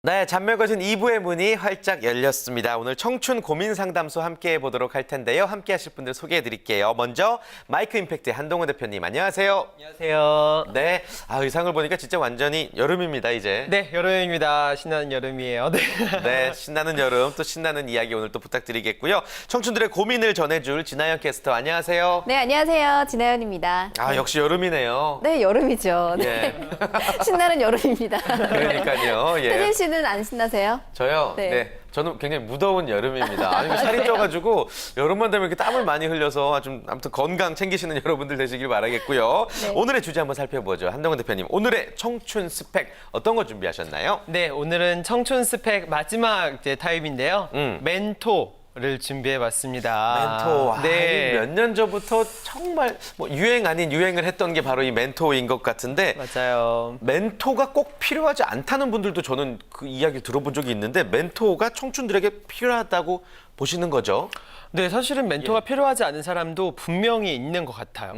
네, 잔멸거진 2부의 문이 활짝 열렸습니다. 오늘 청춘 고민 상담소 함께 해보도록 할 텐데요. 함께 하실 분들 소개해 드릴게요. 먼저 마이크 임팩트의 한동훈 대표님, 안녕하세요. 안녕하세요. 네, 의상을 보니까 진짜 완전히 여름입니다, 이제. 네, 여름입니다. 신나는 여름이에요. 네. 네, 신나는 여름, 또 신나는 이야기 오늘 또 부탁드리겠고요. 청춘들의 고민을 전해줄 진아연 캐스터, 안녕하세요. 네, 안녕하세요. 진아연입니다. 역시 여름이네요. 네, 여름이죠. 네. 예. 신나는 여름입니다. 그러니까요. 예. 혜진 씨는 안 신나세요? 저요? 네. 네. 저는 굉장히 무더운 여름입니다. 아니, 살이 쪄가지고 여름만 되면 이렇게 땀을 많이 흘려서 아무튼 건강 챙기시는 여러분들 되시길 바라겠고요. 네. 오늘의 주제 한번 살펴보죠. 한동훈 대표님, 오늘의 청춘 스펙 어떤 거 준비하셨나요? 네, 오늘은 청춘 스펙 마지막 이제 타입인데요. 멘토를 준비해봤습니다. 멘토. 네. 몇 년 전부터 정말 뭐 유행 아닌 유행을 했던 게 바로 이 멘토인 것 같은데 맞아요. 멘토가 꼭 필요하지 않다는 분들도 저는 그 이야기를 들어본 적이 있는데 멘토가 청춘들에게 필요하다고 보시는 거죠? 네, 사실은 멘토가 필요하지 않은 사람도 분명히 있는 것 같아요.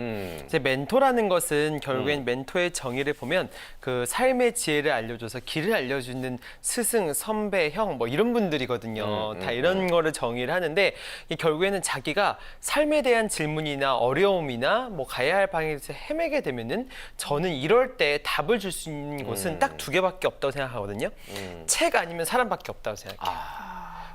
이제 멘토라는 것은 결국엔 멘토의 정의를 보면 그 삶의 지혜를 알려줘서 길을 알려주는 스승, 선배, 형 뭐 이런 분들이거든요. 다 이런 거를 정의를 하는데 이 결국에는 자기가 삶에 대한 질문이나 어려움이나 뭐 가야 할 방향에서 헤매게 되면은 저는 이럴 때 답을 줄 수 있는 곳은 딱 두 개밖에 없다고 생각하거든요. 책 아니면 사람밖에 없다고 생각해요.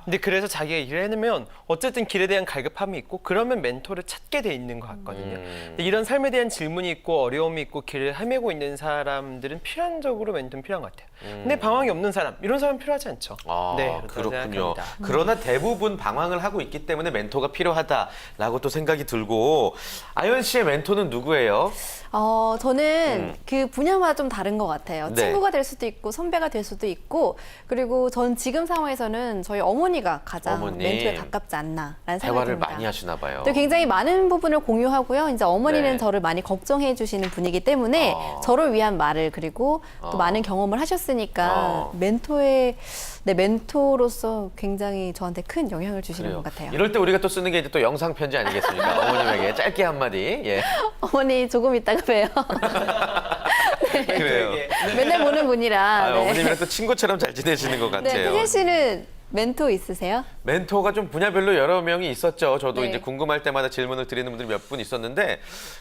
근데 그래서 자기가 일을 해내면 어쨌든 길에 대한 갈급함이 있고 그러면 멘토를 찾게 돼 있는 것 같거든요. 근데 이런 삶에 대한 질문이 있고 어려움이 있고 길을 헤매고 있는 사람들은 필연적으로 멘토는 필요한 것 같아요. 근데 방황이 없는 사람, 이런 사람은 필요하지 않죠. 네, 그렇군요. 생각합니다. 그러나 대부분 방황을 하고 있기 때문에 멘토가 필요하다라고 또 생각이 들고 아연 씨의 멘토는 누구예요? 저는 그 분야마다 좀 다른 것 같아요. 네. 친구가 될 수도 있고 선배가 될 수도 있고 그리고 전 지금 상황에서는 저희 어머니가 가장 어머님. 멘토에 가깝지 않나라는 생각이 대화를 듭니다. 많이 하시나 봐요. 또 굉장히 많은 부분을 공유하고요. 이제 어머니는 네. 저를 많이 걱정해 주시는 분이기 때문에 저를 위한 말을 그리고 또 많은 경험을 하셨으니까 멘토로서 굉장히 저한테 큰 영향을 주시는 것 같아요. 이럴 때 우리가 또 쓰는 게 이제 또 영상 편지 아니겠습니까? 어머님에게 짧게 한마디. 예. 어머니 조금 이따가 봬요. 그래요. 맨날 보는 분이라. 네. 어머님이랑 또 친구처럼 잘 지내시는 것 네, 같아요. 혜진 씨는 멘토 있으세요? 멘토가 좀 분야별로 여러 명이 있었죠. 저도 네. 이제 궁금할 때마다 질문을 드리는 분들이 몇 분 있었는데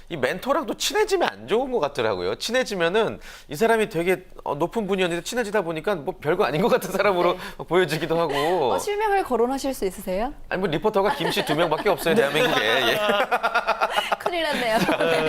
이 멘토랑 또 친해지면 안 좋은 것 같더라고요. 친해지면은 이 사람이 되게 높은 분이었는데 친해지다 보니까 뭐 별거 아닌 것 같은 사람으로 보여지기도 하고. 실명을 거론하실 수 있으세요? 아니 뭐 리포터가 김씨 2명밖에 없어요, 대한민국에. 예. 큰일 났네요.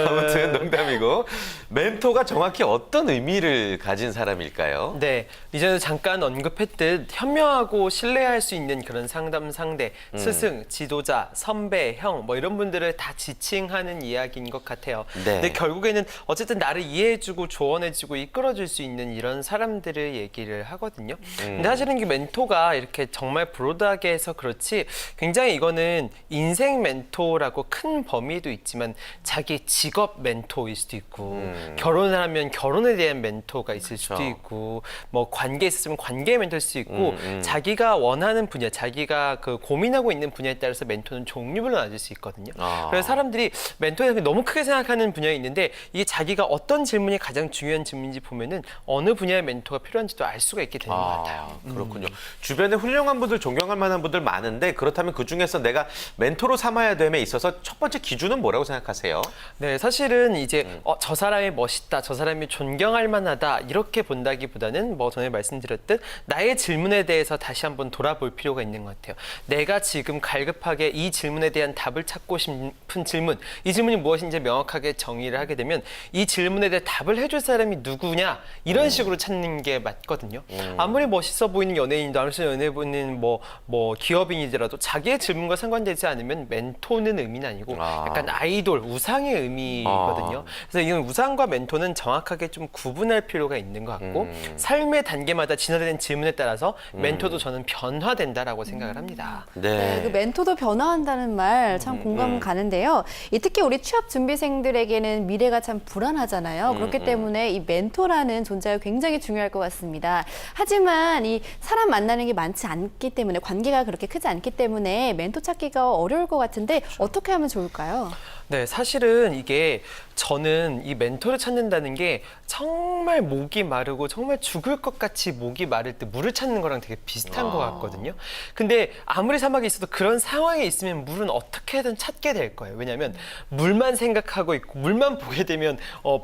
아무튼 농담이고 멘토가 정확히 어떤 의미를 가진 사람일까요? 네, 이전에 잠깐 언급했듯 현명하고 신뢰할 수 있는 그런 상담 상대, 스승, 지도자, 선배, 형 뭐 이런 분들을 다 지칭하는 이야기인 것 같아요. 네. 근데 결국에는 어쨌든 나를 이해해주고 조언해주고 이끌어줄 수 있는 이런 사람들을 얘기를 하거든요. 근데 사실은 이 멘토가 이렇게 정말 브로드하게 해서 그렇지 굉장히 이거는 인생 멘토라고 큰 범위도 있지만 자기 직업 멘토일 수도 있고 결혼을 하면 결혼에 대한 멘토가 있을 수도 있고 뭐 관계에 있으면 관계 멘토일 수도 있고 자기가 원하는 분야, 자기가 그 고민하고 있는 분야에 따라서 멘토는 종류별로 나눠질 수 있거든요. 그래서 사람들이 멘토에 대해서 너무 크게 생각하는 분야가 있는데 이게 자기가 어떤 질문이 가장 중요한 질문인지 보면은 어느 분야의 멘토가 필요한지도 알 수가 있게 되는 것 같아요. 그렇군요. 주변에 훌륭한 분들, 존경할 만한 분들 많은데 그렇다면 그중에서 내가 멘토로 삼아야 됨에 있어서 첫 번째 기준은 뭐라고 생각하세요? 네, 사실은 이제 저 사람이 멋있다, 저 사람이 존경할 만하다 이렇게 본다기보다는 뭐 전에 말씀드렸듯 나의 질문에 대해서 다시 한번 돌아볼 필요가 있는 것 같아요. 내가 지금 갈급하게 이 질문에 대한 답을 찾고 싶은 질문, 이 질문이 무엇인지 명확하게 정의를 하게 되면 이 질문에 대해 답을 해줄 사람이 누구냐 이런 식으로 찾는 게 맞거든요. 아무리 멋있어 보이는 연예인도 아무리 연예인은 뭐 기업인이더라도 자기의 질문과 상관되지 않으면 멘토는 의미는 아니고 약간 아이돌, 우상의 의미거든요. 그래서 이건 우상과 멘토는 정확하게 좀 구분할 필요가 있는 것 같고 삶의 단계마다 진화된 질문에 따라서 멘토도 저는 변화된다라고 생각을 합니다. 네, 그 멘토도 변화한다는 말 참 공감 가는데요. 특히 우리 취업 준비생들에게는 미래가 참 불안하잖아요. 그렇기 때문에 이 멘토라는 존재가 굉장히 중요할 것 같습니다. 하지만 이 사람 만나는 게 많지 않기 때문에 관계가 그렇게 크지 않기 때문에 멘토 찾기가 어려울 것 같은데 어떻게 하면 좋을까요? 네, 사실은 이게 저는 이 멘토를 찾는다는 게 정말 목이 마르고 정말 죽을 것 같이 목이 마를 때 물을 찾는 거랑 되게 비슷한 것 같거든요. 근데 아무리 사막에 있어도 그런 상황에 있으면 물은 어떻게든 찾게 될 거예요. 왜냐하면 물만 생각하고 있고 물만 보게 되면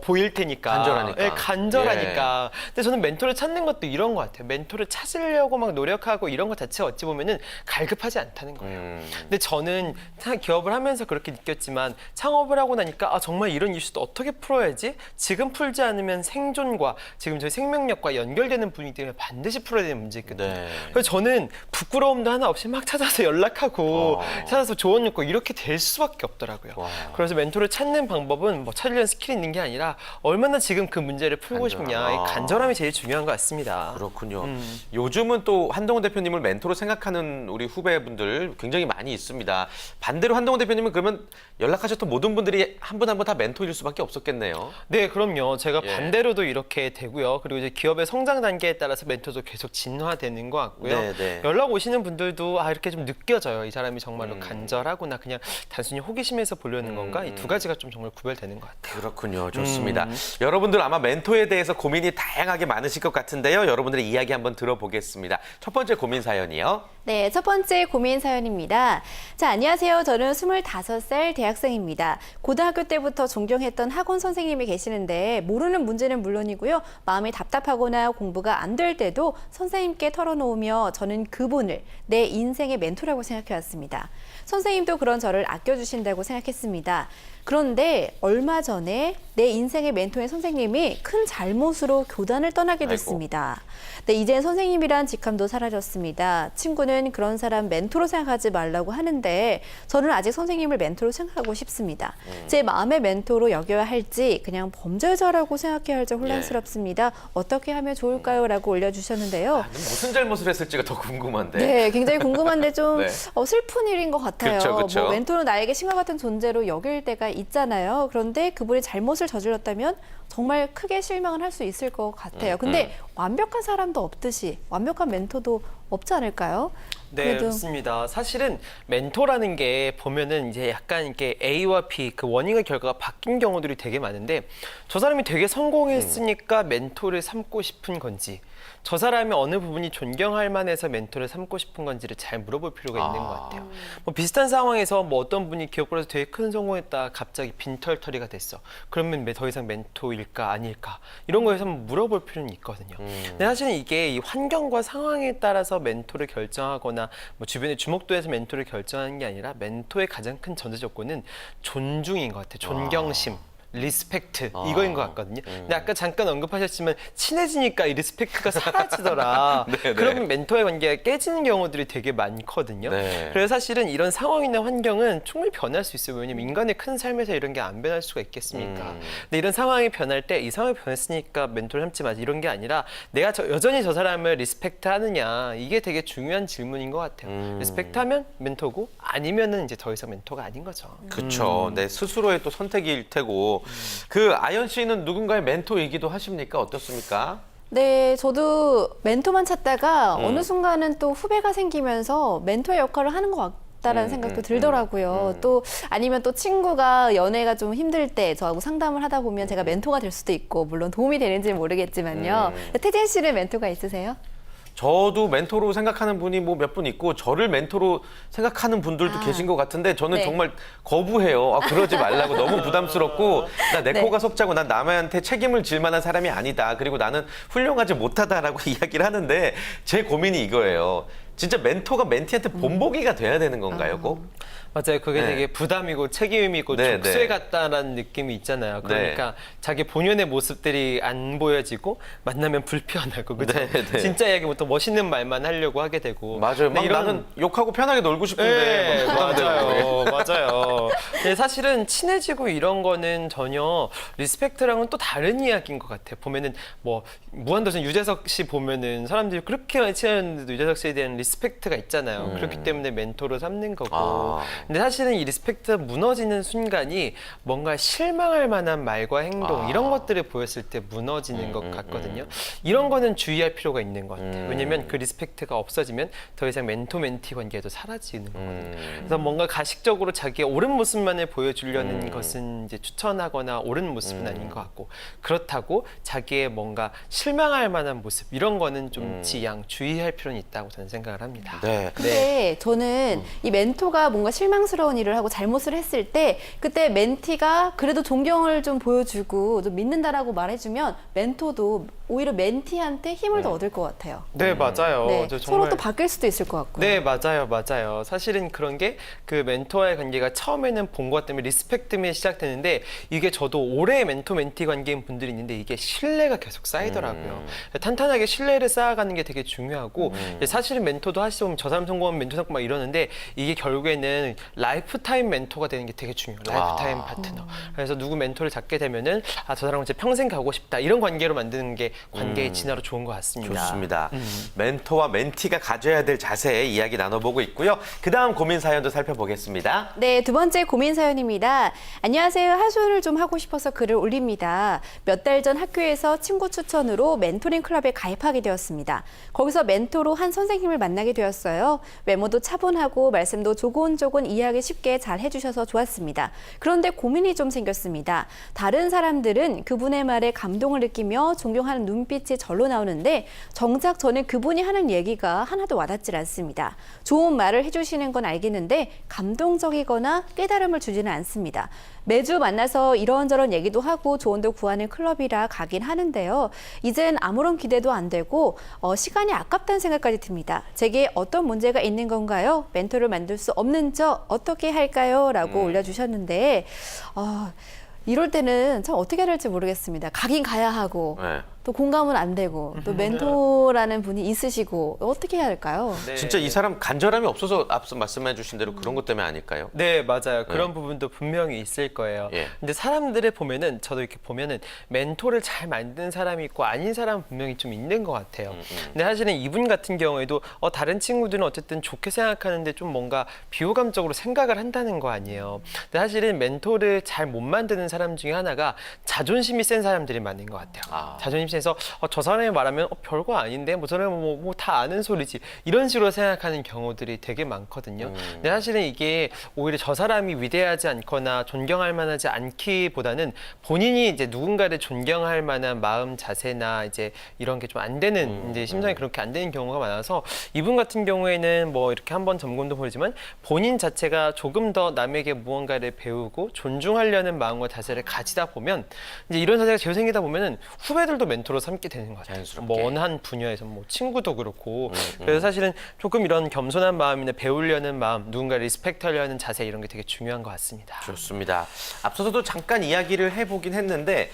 보일 테니까. 간절하니까. 네, 간절하니까. 근데 저는 멘토를 찾는 것도 이런 것 같아요. 멘토를 찾으려고 막 노력하고 이런 것 자체가 어찌 보면은 갈급하지 않다는 거예요. 근데 저는 기업을 하면서 그렇게 느꼈지만 창업을 하고 나니까 정말 이런 이슈도 어떻게 풀어야지? 지금 풀지 않으면 생존과 지금 저희 생명력과 연결되는 분위기 때문에 반드시 풀어야 되는 문제거든요. 네. 그래서 저는 부끄러움도 하나 없이 막 찾아서 연락하고 찾아서 조언 얻고 이렇게 될 수밖에 없더라고요. 그래서 멘토를 찾는 방법은 뭐 찾으려는 스킬이 있는 게 아니라 얼마나 지금 그 문제를 풀고 싶냐. 이 간절함이 제일 중요한 것 같습니다. 그렇군요. 요즘은 또 한동훈 대표님을 멘토로 생각하는 우리 후배분들 굉장히 많이 있습니다. 반대로 한동훈 대표님은 그러면 연락하셨던 모든 분들이 한 분 한 분 다 멘토일 수밖에 없었겠네요. 네, 그럼요. 제가 예. 반대로도 이렇게 되고요. 그리고 이제 기업의 성장 단계에 따라서 멘토도 계속 진화되는 것 같고요. 네, 네. 연락 오시는 분들도 이렇게 좀 느껴져요. 이 사람이 정말로 간절하구나. 그냥 단순히 호기심에서 보려는 건가? 이 두 가지가 좀 정말 구별되는 것 같아요. 그렇군요. 좋습니다. 여러분들 아마 멘토에 대해서 고민이 다양하게 많으실 것 같은데요. 여러분들의 이야기 한번 들어보겠습니다. 첫 번째 고민 사연이요. 네, 첫 번째 고민 사연입니다. 자, 안녕하세요. 저는 25살 대학생입니다. 고등학교 때부터 존경했던 학원 선생님이 계시는데 모르는 문제는 물론이고요. 마음이 답답하거나 공부가 안 될 때도 선생님께 털어놓으며 저는 그분을 내 인생의 멘토라고 생각해왔습니다. 선생님도 그런 저를 아껴주신다고 생각했습니다. 그런데 얼마 전에 내 인생의 멘토인 선생님이 큰 잘못으로 교단을 떠나게 됐습니다. 네, 이젠 선생님이란 직함도 사라졌습니다. 친구는 그런 사람 멘토로 생각하지 말라고 하는데 저는 아직 선생님을 멘토로 생각하고 싶습니다. 제 마음의 멘토로 여겨야 할지 그냥 범죄자라고 생각해야 할지 혼란스럽습니다. 어떻게 하면 좋을까요? 라고 올려주셨는데요. 무슨 잘못을 했을지가 더 궁금한데. 네, 굉장히 궁금한데 좀 네. 슬픈 일인 것 같아요. 그쵸, 그쵸. 뭐 멘토는 나에게 신과 같은 존재로 여길 때가 있잖아요. 그런데 그분이 잘못을 저질렀다면 정말 크게 실망을 할 수 있을 것 같아요. 근데 완벽한 사람도 없듯이 완벽한 멘토도 없지 않을까요? 네, 맞습니다. 사실은 멘토라는 게 보면은 이제 약간 이렇게 A와 B 그 원인과 결과가 바뀐 경우들이 되게 많은데 저 사람이 되게 성공했으니까 멘토를 삼고 싶은 건지 저 사람이 어느 부분이 존경할 만해서 멘토를 삼고 싶은 건지를 잘 물어볼 필요가 있는 것 같아요. 뭐 비슷한 상황에서 뭐 어떤 분이 기업으로서 되게 큰 성공했다 갑자기 빈털터리가 됐어. 그러면 더 이상 멘토일까 아닐까 이런 거에서 한번 물어볼 필요는 있거든요. 근데 사실은 이게 이 환경과 상황에 따라서 멘토를 결정하거나 뭐 주변의 주목도에서 멘토를 결정하는 게 아니라 멘토의 가장 큰 전제 조건은 존중인 것 같아요. 존경심. 리스펙트 이거인 것 같거든요. 근데 아까 잠깐 언급하셨지만 친해지니까 이 리스펙트가 사라지더라. 네, 그러면 멘토의 관계가 깨지는 경우들이 되게 많거든요. 네. 그래서 사실은 이런 상황이나 환경은 충분히 변할 수 있어요. 왜냐면 인간의 큰 삶에서 이런 게 안 변할 수가 있겠습니까? 근데 이런 상황이 변할 때 이 상황이 변했으니까 멘토를 삼지 마 이런 게 아니라 내가 여전히 저 사람을 리스펙트 하느냐 이게 되게 중요한 질문인 것 같아요. 리스펙트하면 멘토고 아니면은 이제 더 이상 멘토가 아닌 거죠. 그렇죠. 내 스스로의 또 선택일 테고. 그 아연 씨는 누군가의 멘토이기도 하십니까? 어떻습니까? 네, 저도 멘토만 찾다가 어느 순간은 또 후배가 생기면서 멘토의 역할을 하는 것 같다라는 생각도 들더라고요. 또 아니면 또 친구가 연애가 좀 힘들 때 저하고 상담을 하다 보면 제가 멘토가 될 수도 있고 물론 도움이 되는지는 모르겠지만요. 태진 씨는 멘토가 있으세요? 저도 멘토로 생각하는 분이 뭐 몇 분 있고 저를 멘토로 생각하는 분들도 계신 것 같은데 저는 네. 정말 거부해요. 그러지 말라고 너무 부담스럽고 나 내 네. 코가 속자고 난 남한테 책임을 질 만한 사람이 아니다. 그리고 나는 훌륭하지 못하다라고 이야기를 하는데 제 고민이 이거예요. 진짜 멘토가 멘티한테 본보기가 돼야 되는 건가요, 꼭? 맞아요. 그게 네. 되게 부담이고 책임이고 네, 족쇄 네. 같다라는 느낌이 있잖아요. 그러니까 자기 본연의 모습들이 안 보여지고 만나면 불편하고 그죠? 네, 네. 진짜 이야기부터 멋있는 말만 하려고 하게 되고 맞아요. 막 근데 나는 욕하고 편하게 놀고 싶은데. 네, 막 맞아요. 맞아요. 근데 사실은 친해지고 이런 거는 전혀 리스펙트랑은 또 다른 이야기인 것 같아요. 보면은 뭐 무한도전 유재석 씨 보면은 사람들이 그렇게 많이 친했는데도 유재석 씨에 대한 리스펙트가 있잖아요. 그렇기 때문에 멘토로 삼는 거고. 아. 근데 사실은 이 리스펙트가 무너지는 순간이 뭔가 실망할 만한 말과 행동 이런 것들을 보였을 때 무너지는 것 같거든요. 이런 거는 주의할 필요가 있는 것 같아요. 왜냐면 그 리스펙트가 없어지면 더 이상 멘토 멘티 관계도 사라지는 거거든요. 그래서 뭔가 가식적으로 자기의 옳은 모습만을 보여주려는 것은 이제 추천하거나 옳은 모습은 아닌 것 같고, 그렇다고 자기의 뭔가 실망할 만한 모습 이런 거는 좀 지양 주의할 필요는 있다고 저는 생각을 합니다. 네. 근데 저는 이 멘토가 뭔가 실망스러운 일을 하고 잘못을 했을 때 그때 멘티가 그래도 존경을 좀 보여주고 좀 믿는다라고 말해주면 멘토도 오히려 멘티한테 힘을 더 얻을 것 같아요. 네, 맞아요. 네, 저 서로 또 바뀔 수도 있을 것 같고요. 네, 맞아요, 맞아요. 사실은 그런 게 그 멘토와의 관계가 처음에는 본 것 때문에 리스펙트 때문에 시작되는데, 이게 저도 오래 멘토 멘티 관계인 분들이 있는데 이게 신뢰가 계속 쌓이더라고요. 탄탄하게 신뢰를 쌓아가는 게 되게 중요하고, 사실은 멘토도 하시다 보면 저 사람 성공하면 멘토 성공 막 이러는데, 이게 결국에는 라이프타임 멘토가 되는 게 되게 중요해요. 라이프타임 파트너. 그래서 누구 멘토를 잡게 되면은 아, 저 사람은 진짜 평생 가고 싶다 이런 관계로 만드는 게 관계의 진화로 좋은 것 같습니다. 좋습니다. 멘토와 멘티가 가져야 될 자세에 이야기 나눠보고 있고요. 그 다음 고민 사연도 살펴보겠습니다. 네, 두 번째 고민 사연입니다. 안녕하세요. 하소연을 좀 하고 싶어서 글을 올립니다. 몇 달 전 학교에서 친구 추천으로 멘토링 클럽에 가입하게 되었습니다. 거기서 멘토로 한 선생님을 만나게 되었어요. 외모도 차분하고 말씀도 조곤조곤 이해하기 쉽게 잘 해주셔서 좋았습니다. 그런데 고민이 좀 생겼습니다. 다른 사람들은 그분의 말에 감동을 느끼며 존경하는 눈빛이 절로 나오는데 정작 저는 그분이 하는 얘기가 하나도 와닿질 않습니다. 좋은 말을 해주시는 건 알겠는데 감동적이거나 깨달음을 주지는 않습니다. 매주 만나서 이런저런 얘기도 하고 조언도 구하는 클럽이라 가긴 하는데요. 이젠 아무런 기대도 안 되고 시간이 아깝다는 생각까지 듭니다. 제게 어떤 문제가 있는 건가요? 멘토를 만들 수 없는 저 어떻게 할까요? 라고 올려주셨는데 이럴 때는 참 어떻게 해야 할지 모르겠습니다. 가긴 가야 하고 네. 또 공감은 안 되고 또 멘토라는 분이 있으시고 어떻게 해야 할까요? 네. 진짜 이 사람 간절함이 없어서 앞서 말씀해 주신 대로 그런 것 때문에 아닐까요? 네, 맞아요. 그런 부분도 분명히 있을 거예요. 예. 근데 사람들을 보면은, 저도 이렇게 보면은 멘토를 잘 만드는 사람이 있고 아닌 사람은 분명히 좀 있는 것 같아요. 근데 사실은 이분 같은 경우에도 다른 친구들은 어쨌든 좋게 생각하는데 좀 뭔가 비호감적으로 생각을 한다는 거 아니에요. 근데 사실은 멘토를 잘 못 만드는 사람 중에 하나가 자존심이 센 사람들이 많은 것 같아요. 자존심 세서 저 사람이 말하면 별거 아닌데 뭐 저는 뭐 다 아는 소리지 이런 식으로 생각하는 경우들이 되게 많거든요. 근데 사실은 이게 오히려 저 사람이 위대하지 않거나 존경할 만하지 않기보다는 본인이 이제 누군가를 존경할 만한 마음 자세나 이제 이런 게 좀 안 되는 이제 심성이 그렇게 안 되는 경우가 많아서, 이분 같은 경우에는 뭐 이렇게 한번 점검도 보이지만 본인 자체가 조금 더 남에게 무언가를 배우고 존중하려는 마음과 자세를 가지다 보면 이제 이런 자세가 계속 생기다 보면은 후배들도 멘토로 삼게 되는 것 같아요. 자연스럽게. 뭐 어느 한 분야에서 뭐 친구도 그렇고. 그래서 사실은 조금 이런 겸손한 마음이나 배우려는 마음, 누군가 리스펙트하려는 자세 이런 게 되게 중요한 것 같습니다. 좋습니다. 앞서서도 잠깐 이야기를 해보긴 했는데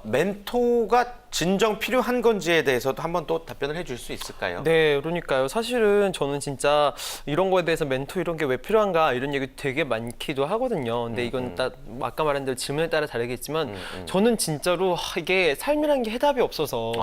멘토가 진정 필요한 건지에 대해서도 한번 또 답변을 해줄 수 있을까요? 네, 그러니까요. 사실은 저는 진짜 이런 거에 대해서 멘토 이런 게 왜 필요한가 이런 얘기 되게 많기도 하거든요. 근데 이건 딱 아까 말한 대로 질문에 따라 다르겠지만 저는 진짜로 이게 삶이란 게 해답이 없어서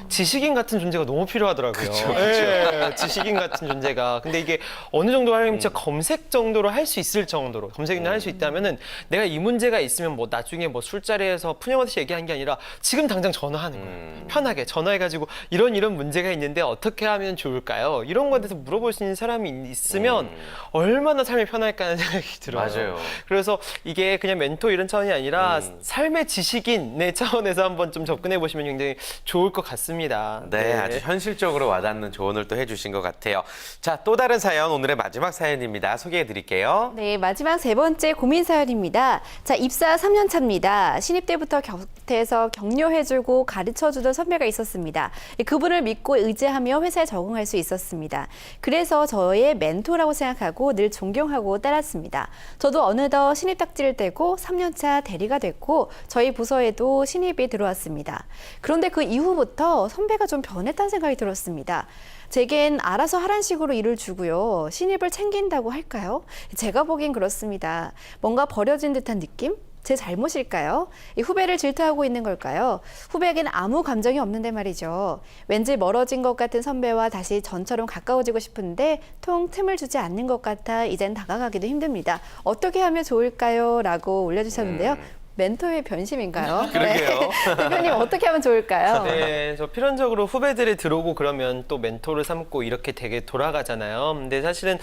지식인 같은 존재가 너무 필요하더라고요. 네, 지식인 같은 존재가. 근데 이게 어느 정도 하려면 진짜 검색 정도로 할 수 있을 정도로, 검색이나 할 수 있다면은 내가 이 문제가 있으면 뭐 나중에 뭐 술자리에서 푸념하듯이 얘기한 게 아니라 지금 당장 전화하는 거예요. 편하게 전화해가지고 이런 문제가 있는데 어떻게 하면 좋을까요? 이런 거에 대해서 물어볼 수 있는 사람이 있으면 얼마나 삶이 편할까 하는 생각이 들어요. 맞아요. 그래서 이게 그냥 멘토 이런 차원이 아니라 삶의 지식인의 차원에서 한번 좀 접근해 보시면 굉장히 좋을 것 같습니다. 네, 아주 현실적으로 와닿는 조언을 또 해주신 것 같아요. 자, 또 다른 사연, 오늘의 마지막 사연입니다. 소개해 드릴게요. 네, 마지막 세 번째 고민 사연입니다. 자, 입사 3년 차입니다. 신입 때부터 곁에서 격려해주고 가르쳐주던 선배가 있었습니다. 그분을 믿고 의지하며 회사에 적응할 수 있었습니다. 그래서 저의 멘토라고 생각하고 늘 존경하고 따랐습니다. 저도 어느덧 신입 딱지를 떼고 3년 차 대리가 됐고 저희 부서에도 신입이 들어왔습니다. 그런데 그 이후부터 선배가 좀 변했다는 생각이 들었습니다. 제겐 알아서 하란 식으로 일을 주고요. 신입을 챙긴다고 할까요? 제가 보기엔 그렇습니다. 뭔가 버려진 듯한 느낌? 제 잘못일까요? 이 후배를 질투하고 있는 걸까요? 후배에겐 아무 감정이 없는데 말이죠. 왠지 멀어진 것 같은 선배와 다시 전처럼 가까워지고 싶은데 통 틈을 주지 않는 것 같아 이젠 다가가기도 힘듭니다. 어떻게 하면 좋을까요? 라고 올려주셨는데요. 멘토의 변심인가요? 그러게요. 네. 대표님 어떻게 하면 좋을까요? 네, 저 필연적으로 후배들이 들어오고 그러면 또 멘토를 삼고 이렇게 되게 돌아가잖아요. 근데 사실은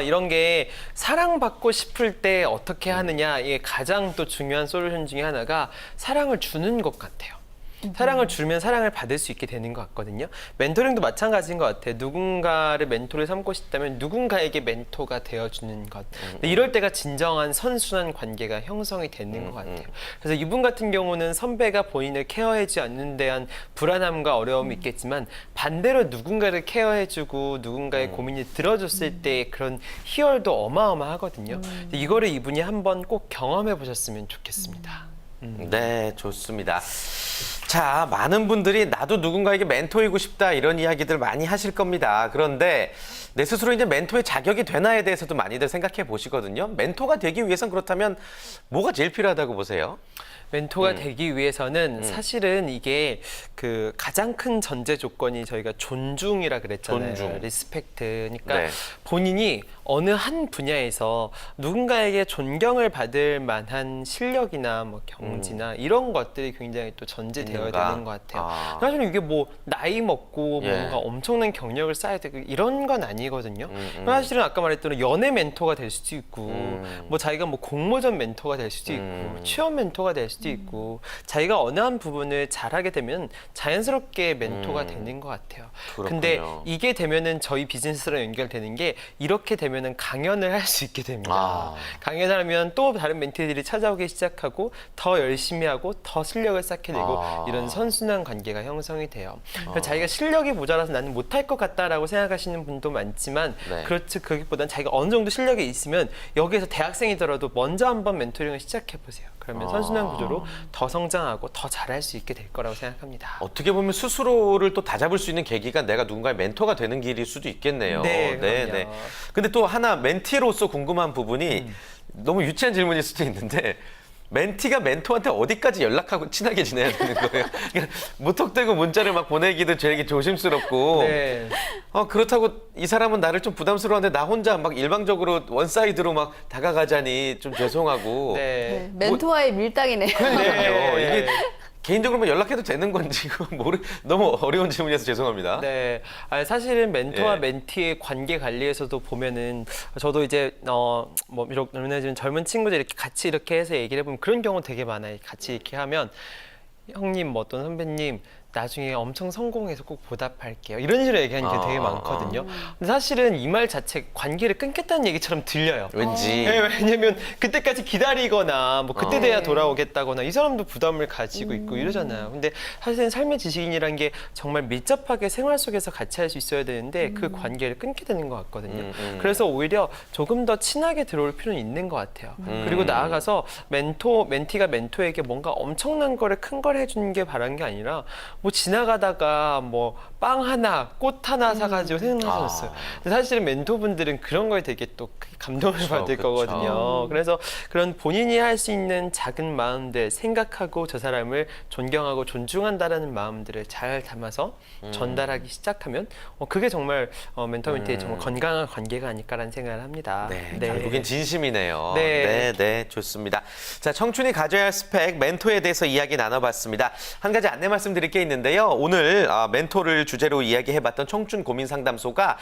이런 게 사랑받고 싶을 때 어떻게 하느냐, 이게 가장 또 중요한 솔루션 중에 하나가 사랑을 주는 것 같아요. 사랑을 주면 사랑을 받을 수 있게 되는 것 같거든요. 멘토링도 마찬가지인 것 같아요. 누군가를 멘토를 삼고 싶다면 누군가에게 멘토가 되어주는 것. 근데 이럴 때가 진정한 선순환 관계가 형성이 되는 것 같아요. 그래서 이분 같은 경우는 선배가 본인을 케어해주지 않는 데한 불안함과 어려움이 있겠지만 반대로 누군가를 케어해주고 누군가의 고민이 들어줬을 때 그런 희열도 어마어마하거든요. 이거를 이분이 한번 꼭 경험해 보셨으면 좋겠습니다. 네, 좋습니다. 자, 많은 분들이 나도 누군가에게 멘토이고 싶다 이런 이야기들 많이 하실 겁니다. 그런데 내 스스로 이제 멘토의 자격이 되나에 대해서도 많이들 생각해 보시거든요. 멘토가 되기 위해선 그렇다면 뭐가 제일 필요하다고 보세요? 멘토가 되기 위해서는 사실은 이게 그 가장 큰 전제 조건이 저희가 존중이라 그랬잖아요. 존중. 리스펙트. 그러니까 네. 본인이 어느 한 분야에서 누군가에게 존경을 받을 만한 실력이나 뭐 경지나 이런 것들이 굉장히 또 전제되어야 있는가? 되는 것 같아요. 아. 사실은 이게 뭐 나이 먹고 예. 뭔가 엄청난 경력을 쌓아야 되고 이런 건 아니거든요. 사실은 아까 말했던 연애 멘토가 될 수도 있고 뭐 자기가 뭐 공모전 멘토가 될 수도 있고 취업 멘토가 될 수도 있고 자기가 어느 한 부분을 잘하게 되면 자연스럽게 멘토가 되는 것 같아요. 그렇군요. 근데 이게 되면은 저희 비즈니스랑 연결되는 게 이렇게 되면은 강연을 할 수 있게 됩니다. 아. 강연을 하면 또 다른 멘티들이 찾아오기 시작하고 더 열심히 하고 더 실력을 쌓게 되고 아. 이런 선순환 관계가 형성이 돼요. 그래서 자기가 실력이 모자라서 나는 못할 것 같다라고 생각하시는 분도 많지만 네. 그렇지 그것보단 자기가 어느 정도 실력이 있으면 여기에서 대학생이더라도 먼저 한번 멘토링을 시작해 보세요. 그러면 선순환 구조로 더 성장하고 더 잘할 수 있게 될 거라고 생각합니다. 어떻게 보면 스스로를 또 다잡을 수 있는 계기가 내가 누군가의 멘토가 되는 길일 수도 있겠네요. 네, 그럼요. 근데 또 하나 멘티로서 궁금한 부분이 너무 유치한 질문일 수도 있는데 멘티가 멘토한테 어디까지 연락하고 친하게 지내야 되는 거예요? 그러니까 무턱대고 문자를 막 보내기도 되게 조심스럽고 네. 그렇다고 이 사람은 나를 좀 부담스러워하는데 나 혼자 막 일방적으로 원사이드로 막 다가가자니 좀 죄송하고 네, 네. 멘토와의 밀당이네요. 그러니까요. 네. 이게 개인적으로만 연락해도 되는 건지 너무 어려운 질문이어서 죄송합니다. 네, 사실은 멘토와 예. 멘티의 관계 관리에서도 보면은 저도 이제 뭐 이런 젊은 친구들 이렇게 같이 이렇게 해서 얘기를 해보면 그런 경우 되게 많아요. 같이 이렇게 하면 형님, 뭐 어떤 선배님. 나중에 엄청 성공해서 꼭 보답할게요. 이런 식으로 얘기하는 게 되게 많거든요. 근데 사실은 이 말 자체 관계를 끊겠다는 얘기처럼 들려요. 왠지 네, 왜냐면 그때까지 기다리거나 뭐 그때 돼야 돌아오겠다거나 이 사람도 부담을 가지고 있고 이러잖아요. 근데 사실은 삶의 지식인이란 게 정말 밀접하게 생활 속에서 같이 할 수 있어야 되는데 그 관계를 끊게 되는 것 같거든요. 그래서 오히려 조금 더 친하게 들어올 필요는 있는 것 같아요. 그리고 나아가서 멘티가 멘토에게 뭔가 엄청난 거를 큰 걸 해주는 게 바란 게 아니라 뭐 지나가다가 뭐 빵 하나, 꽃 하나 사가지고 생각나셨어요. 근데 사실은 멘토분들은 그런 거에 되게 또 크게 감동을 받을 그쵸. 거거든요. 그래서 그런 본인이 할 수 있는 작은 마음들 생각하고 저 사람을 존경하고 존중한다라는 마음들을 잘 담아서 전달하기 시작하면 그게 정말 멘토 멘티의 정말 건강한 관계가 아닐까라는 생각을 합니다. 네, 결국엔 진심이네요. 네. 네, 좋습니다. 자, 청춘이 가져야 할 스펙, 멘토에 대해서 이야기 나눠봤습니다. 한 가지 안내 말씀드릴 게 있는데요. 오늘 멘토를 주제로 이야기해봤던 청춘 고민 상담소가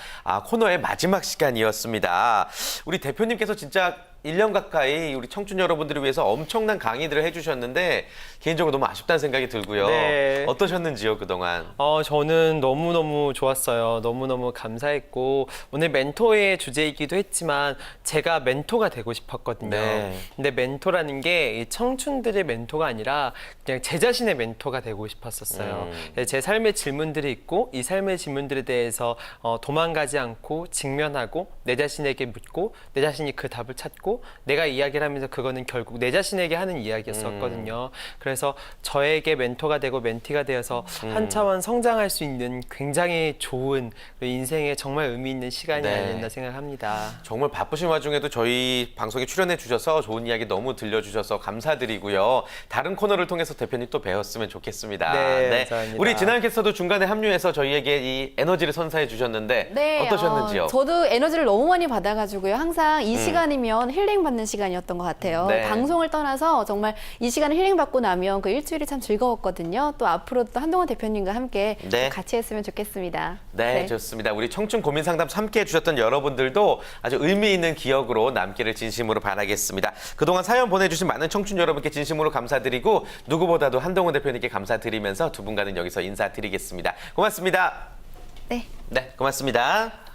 코너의 마지막 시간이었습니다. 우리 대표님께서 진짜 1년 가까이 우리 청춘 여러분들을 위해서 엄청난 강의들을 해주셨는데 개인적으로 너무 아쉽다는 생각이 들고요. 네. 어떠셨는지요, 그동안? 저는 너무너무 좋았어요. 너무너무 감사했고 오늘 멘토의 주제이기도 했지만 제가 멘토가 되고 싶었거든요. 네. 근데 멘토라는 게 이 청춘들의 멘토가 아니라 그냥 제 자신의 멘토가 되고 싶었었어요. 제 삶의 질문들이 있고 이 삶의 질문들에 대해서 도망가지 않고 직면하고 내 자신에게 묻고 내 자신이 그 답을 찾고 아니고 내가 이야기를 하면서 그거는 결국 내 자신에게 하는 이야기였었거든요. 그래서 저에게 멘토가 되고 멘티가 되어서 한 차원 성장할 수 있는 굉장히 좋은 인생에 정말 의미 있는 시간이 네. 아니었나 생각합니다. 정말 바쁘신 와중에도 저희 방송에 출연해 주셔서 좋은 이야기 너무 들려주셔서 감사드리고요. 다른 코너를 통해서 대표님 또 배웠으면 좋겠습니다. 네, 감사합니다. 우리 진한 캐스터도 중간에 합류해서 저희에게 이 에너지를 선사해 주셨는데 어떠셨는지요? 저도 에너지를 너무 많이 받아가지고요. 항상 이 시간이면 힐링 받는 시간이었던 것 같아요. 네. 방송을 떠나서 정말 이 시간을 힐링 받고 나면 그 일주일이 참 즐거웠거든요. 또 앞으로 또 한동훈 대표님과 함께 네. 같이 했으면 좋겠습니다. 네, 좋습니다. 우리 청춘 고민 상담 함께 해주셨던 여러분들도 아주 의미 있는 기억으로 남기를 진심으로 바라겠습니다. 그동안 사연 보내주신 많은 청춘 여러분께 진심으로 감사드리고 누구보다도 한동훈 대표님께 감사드리면서 두 분과는 여기서 인사드리겠습니다. 고맙습니다. 네. 네, 고맙습니다.